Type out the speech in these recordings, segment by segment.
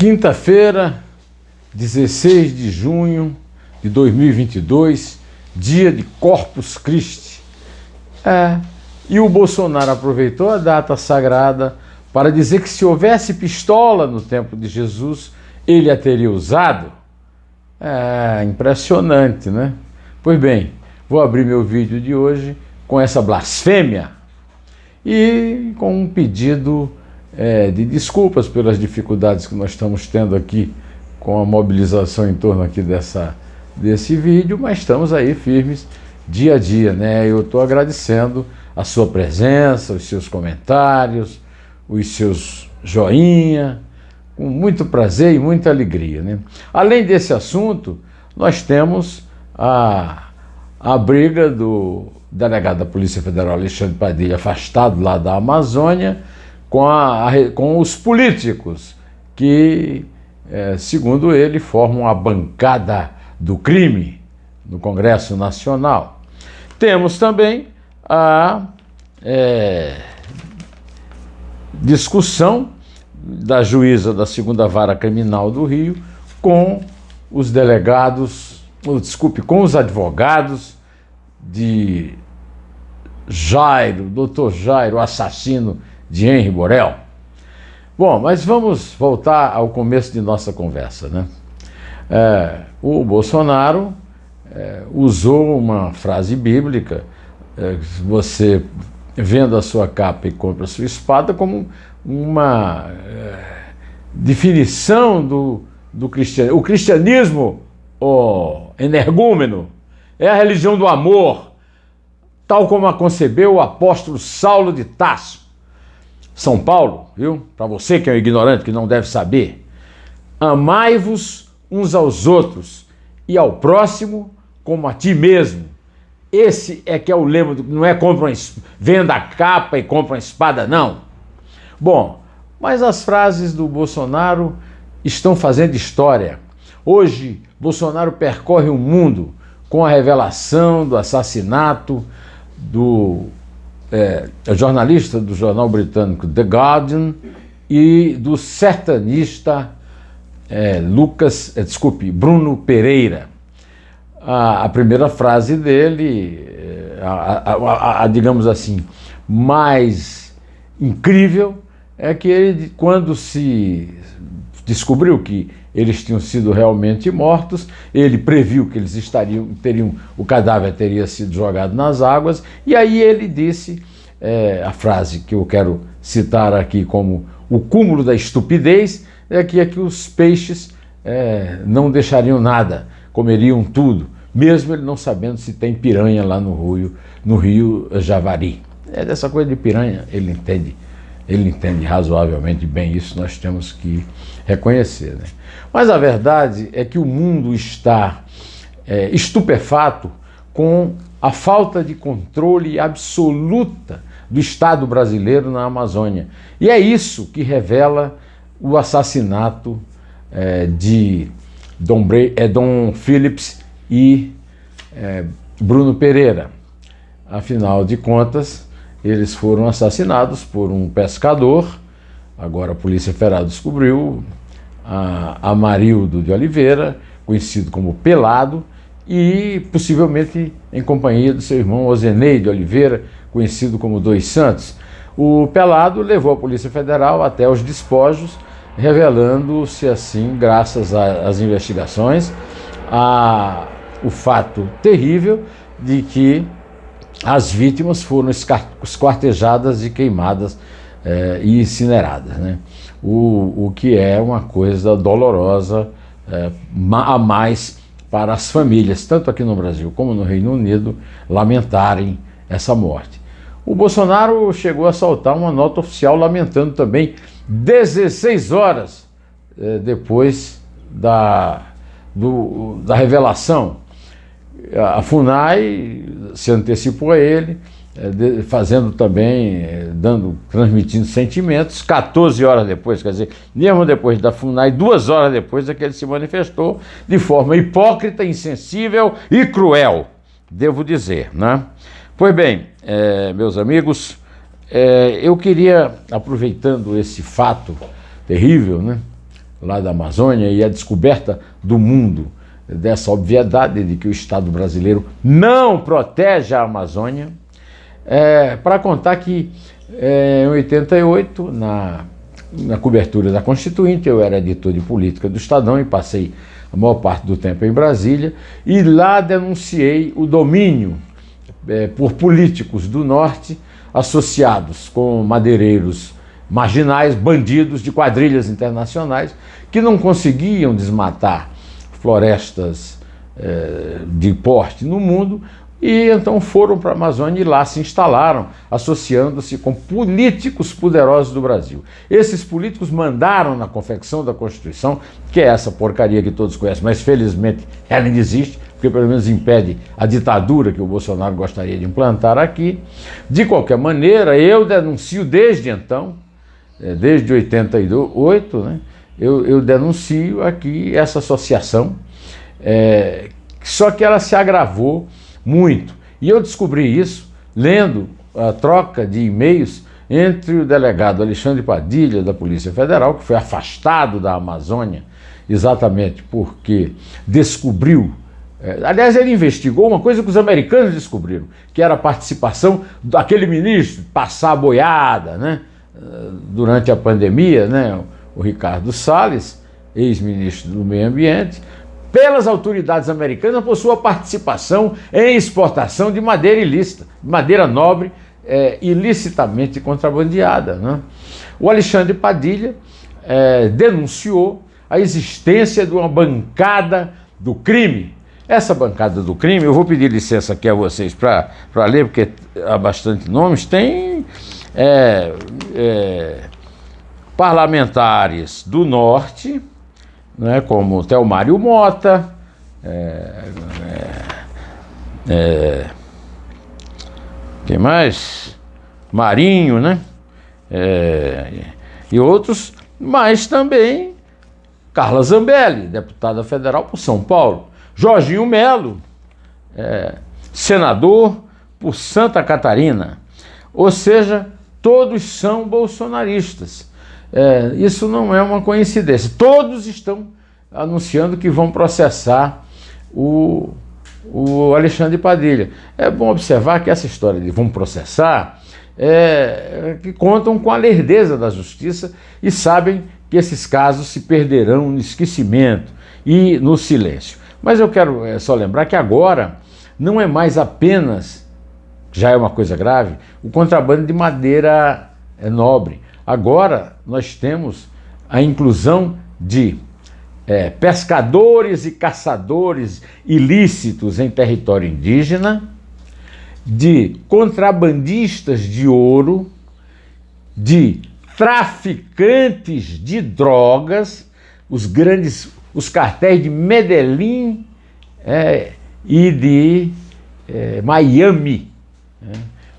Quinta-feira, 16 de junho de 2022, dia de Corpus Christi. E o Bolsonaro aproveitou a data sagrada para dizer que se houvesse pistola no tempo de Jesus, ele a teria usado. Impressionante, né? Pois bem, vou abrir meu vídeo de hoje com essa blasfêmia e com um pedido de desculpas pelas dificuldades que nós estamos tendo aqui com a mobilização em torno aqui desse vídeo, mas estamos aí firmes dia a dia, né? Eu estou agradecendo a sua presença, os seus comentários, os seus joinha, com muito prazer e muita alegria, né? Além desse assunto, nós temos a briga do delegado da Polícia Federal, Alexandre Padilha, afastado lá da Amazônia, com os políticos que, segundo ele, formam a bancada do crime no Congresso Nacional. Temos também a discussão da juíza da 2ª Vara Criminal do Rio com os delegados, com os advogados de Jairo, Dr. Jairo, assassino de Henri Borel. Bom, mas vamos voltar ao começo de nossa conversa, né? O Bolsonaro usou uma frase bíblica, você vendo a sua capa e compra a sua espada, como uma definição do cristianismo. O cristianismo, energúmeno, é a religião do amor, tal como a concebeu o apóstolo Saulo de Tarso. São Paulo, viu? Para você que é um ignorante, que não deve saber, amai-vos uns aos outros e ao próximo como a ti mesmo. Esse é que é o lema, não é venda a capa e compra uma espada, não. Bom, mas as frases do Bolsonaro estão fazendo história. Hoje, Bolsonaro percorre o mundo com a revelação do assassinato do jornalista do jornal britânico The Guardian e do sertanista Bruno Pereira. A primeira frase dele, digamos assim, mais incrível, é que ele, quando se descobriu que eles tinham sido realmente mortos, ele previu que eles o cadáver teria sido jogado nas águas, e aí ele disse a frase que eu quero citar aqui como o cúmulo da estupidez, é que os peixes não deixariam nada, comeriam tudo, mesmo ele não sabendo se tem piranha lá no rio Javari. Dessa coisa de piranha ele entende razoavelmente bem, isso nós temos que reconhecer, né? Mas a verdade é que o mundo está estupefato com a falta de controle absoluta do Estado brasileiro na Amazônia. E é isso que revela o assassinato de Dom Phillips e Bruno Pereira. Afinal de contas, eles foram assassinados por um pescador. Agora a Polícia Federal descobriu, Amarildo de Oliveira, conhecido como Pelado, e possivelmente em companhia do seu irmão Ozenei de Oliveira, conhecido como Dois Santos. O Pelado levou a Polícia Federal até os despojos, revelando-se assim, graças às investigações, o fato terrível de que as vítimas foram esquartejadas e queimadas e incineradas, né? O que é uma coisa dolorosa a mais para as famílias, tanto aqui no Brasil como no Reino Unido, lamentarem essa morte. O Bolsonaro chegou a soltar uma nota oficial lamentando também 16 horas depois da revelação. A FUNAI se antecipou a ele, fazendo também, transmitindo sentimentos. 14 horas depois, quer dizer, mesmo depois da FUNAI, 2 horas depois é que ele se manifestou de forma hipócrita, insensível e cruel, devo dizer, né? Pois bem, meus amigos, eu queria, aproveitando esse fato terrível, né, lá da Amazônia e a descoberta do mundo dessa obviedade de que o Estado brasileiro não protege a Amazônia, para contar que em 88, na cobertura da Constituinte, eu era editor de política do Estadão e passei a maior parte do tempo em Brasília, e lá denunciei o domínio por políticos do Norte associados com madeireiros marginais, bandidos de quadrilhas internacionais, que não conseguiam desmatar florestas de porte no mundo, e então foram para a Amazônia e lá se instalaram, associando-se com políticos poderosos do Brasil. Esses políticos mandaram na confecção da Constituição, que é essa porcaria que todos conhecem, mas felizmente ela ainda existe, porque pelo menos impede a ditadura que o Bolsonaro gostaria de implantar aqui. De qualquer maneira, eu denuncio desde então, desde 88, né, eu denuncio aqui essa associação, só que ela se agravou muito. E eu descobri isso lendo a troca de e-mails entre o delegado Alexandre Padilha, da Polícia Federal, que foi afastado da Amazônia exatamente porque descobriu, aliás, ele investigou uma coisa que os americanos descobriram, que era a participação daquele ministro passar a boiada, né, durante a pandemia, né, o Ricardo Salles, ex-ministro do Meio Ambiente, pelas autoridades americanas por sua participação em exportação de madeira ilícita, madeira nobre, ilicitamente contrabandeada, né? O Alexandre Padilha denunciou a existência de uma bancada do crime. Essa bancada do crime, eu vou pedir licença aqui a vocês para ler, porque há bastante nomes, tem parlamentares do Norte, né, como Telmário Mota, quem mais? Marinho, né? E outros, mas também Carla Zambelli, deputada federal por São Paulo, Jorginho Melo, senador por Santa Catarina, ou seja, todos são bolsonaristas. Isso não é uma coincidência. Todos estão anunciando que vão processar o Alexandre Padilha. É bom observar que essa história de vão processar que contam com a lerdeza da justiça e sabem que esses casos se perderão no esquecimento e no silêncio. Mas eu quero só lembrar que agora não é mais apenas, já é uma coisa grave, o contrabando de madeira nobre. Agora nós temos a inclusão de pescadores e caçadores ilícitos em território indígena, de contrabandistas de ouro, de traficantes de drogas, os cartéis de Medellín e de Miami,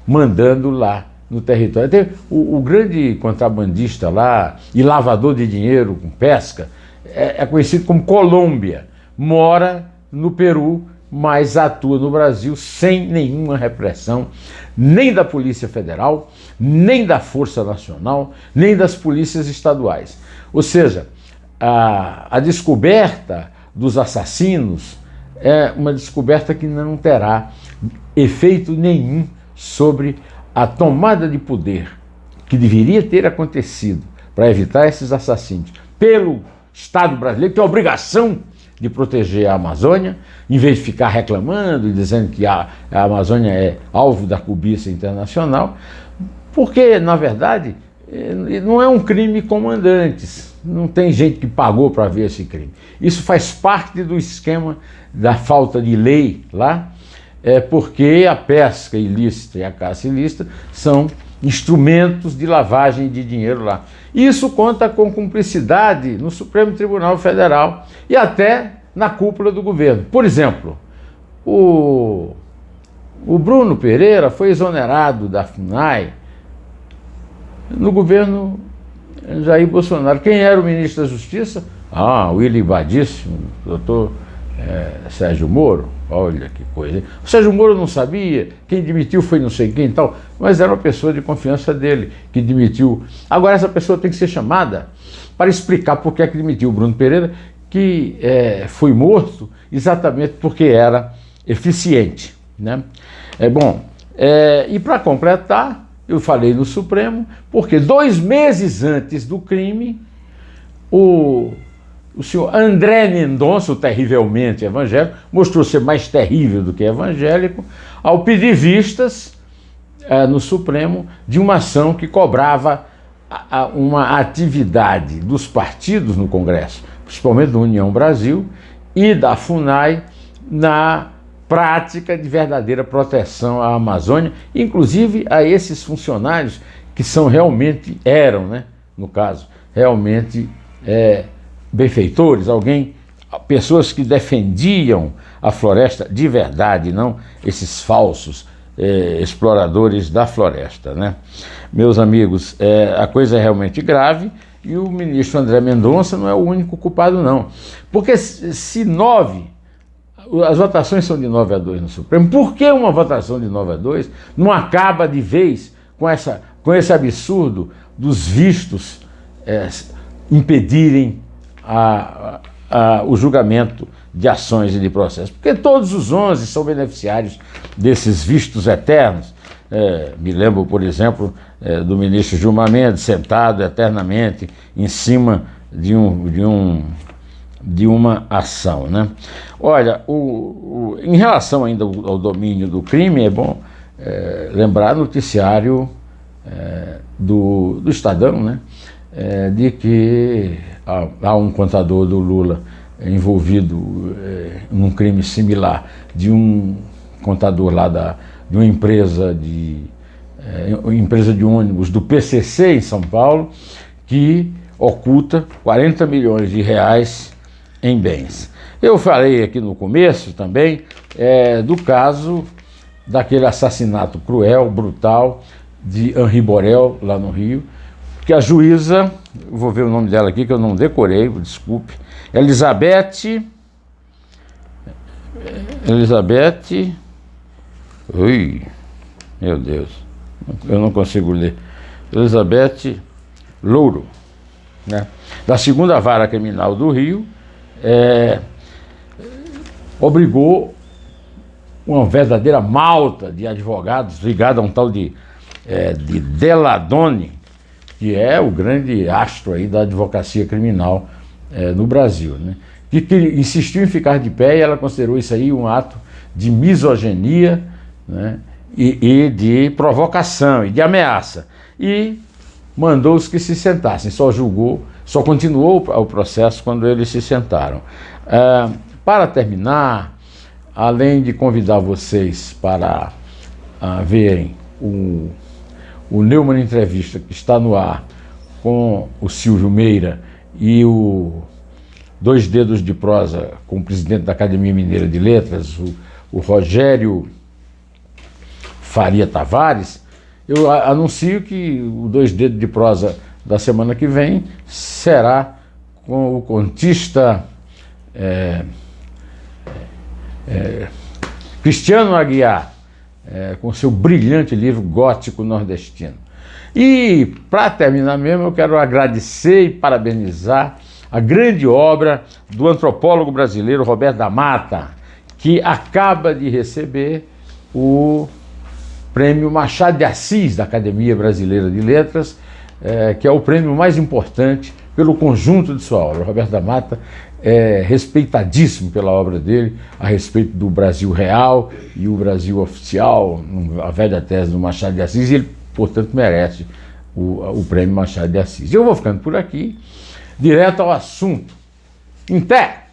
mandando lá no território. Tem o grande contrabandista lá e lavador de dinheiro com pesca, é conhecido como Colômbia, mora no Peru, mas atua no Brasil sem nenhuma repressão, nem da Polícia Federal, nem da Força Nacional, nem das polícias estaduais. Ou seja, a descoberta dos assassinos é uma descoberta que não terá efeito nenhum sobre a tomada de poder que deveria ter acontecido para evitar esses assassinos pelo Estado brasileiro, que tem a obrigação de proteger a Amazônia, em vez de ficar reclamando e dizendo que a Amazônia é alvo da cobiça internacional, porque, na verdade, não é um crime como antes, não tem gente que pagou para ver esse crime. Isso faz parte do esquema da falta de lei lá, porque a pesca ilícita e a caça ilícita são instrumentos de lavagem de dinheiro lá. Isso conta com cumplicidade no Supremo Tribunal Federal e até na cúpula do governo. Por exemplo, o Bruno Pereira foi exonerado da FUNAI no governo Jair Bolsonaro. Quem era o ministro da Justiça? O ilibadíssimo doutor Sérgio Moro. Olha que coisa. O Sérgio Moro não sabia, quem demitiu foi não sei quem e tal, mas era uma pessoa de confiança dele que demitiu. Agora essa pessoa tem que ser chamada para explicar por que é que demitiu o Bruno Pereira, que foi morto exatamente porque era eficiente, né? E para completar, eu falei no Supremo, porque 2 meses antes do crime, o senhor André Mendonça, o terrivelmente evangélico, mostrou ser mais terrível do que evangélico, ao pedir vistas no Supremo de uma ação que cobrava uma atividade dos partidos no Congresso, principalmente da União Brasil e da FUNAI, na prática de verdadeira proteção à Amazônia, inclusive a esses funcionários que eram, né, no caso, realmente benfeitores, pessoas que defendiam a floresta de verdade, não esses falsos exploradores da floresta, né? Meus amigos, a coisa é realmente grave e o ministro André Mendonça não é o único culpado, não. Porque as votações são de 9-2 no Supremo, por que uma votação de 9-2 não acaba de vez com esse absurdo dos vistos impedirem o julgamento de ações e de processos? Porque todos os 11 são beneficiários desses vistos eternos. Me lembro, por exemplo, do ministro Gilmar Mendes sentado eternamente em cima de uma ação, né? Olha, em relação ainda ao domínio do crime, é bom lembrar noticiário do Estadão, né? De que há um contador do Lula envolvido num crime similar, de um contador lá de uma empresa de ônibus do PCC em São Paulo, que oculta 40 milhões de reais em bens. Eu falei aqui no começo também do caso daquele assassinato cruel, brutal, de Henri Borel, lá no Rio, que a juíza, vou ver o nome dela aqui, que eu não decorei, desculpe, Elizabeth, ui, meu Deus, eu não consigo ler, Elizabeth Louro, né, da 2ª Vara Criminal do Rio, obrigou uma verdadeira malta de advogados ligada a um tal de Deladone, que é o grande astro aí da advocacia criminal no Brasil, né? Que insistiu em ficar de pé, e ela considerou isso aí um ato de misoginia, né? e de provocação e de ameaça, e mandou os que se sentassem, só continuou o processo quando eles se sentaram. Para terminar, além de convidar vocês para verem o Neumann Entrevista, que está no ar com o Silvio Meira, e o Dois Dedos de Prosa com o presidente da Academia Mineira de Letras, o Rogério Faria Tavares, eu anuncio que o Dois Dedos de Prosa da semana que vem será com o contista Cristiano Aguiar, com seu brilhante livro Gótico Nordestino. E, para terminar mesmo, eu quero agradecer e parabenizar a grande obra do antropólogo brasileiro Roberto da Mata, que acaba de receber o Prêmio Machado de Assis da Academia Brasileira de Letras, que é o prêmio mais importante pelo conjunto de sua obra. Roberto da Mata é respeitadíssimo pela obra dele a respeito do Brasil real e o Brasil oficial, a velha tese do Machado de Assis, e ele, portanto, merece o prêmio Machado de Assis. Eu vou ficando por aqui, direto ao assunto. Em pé!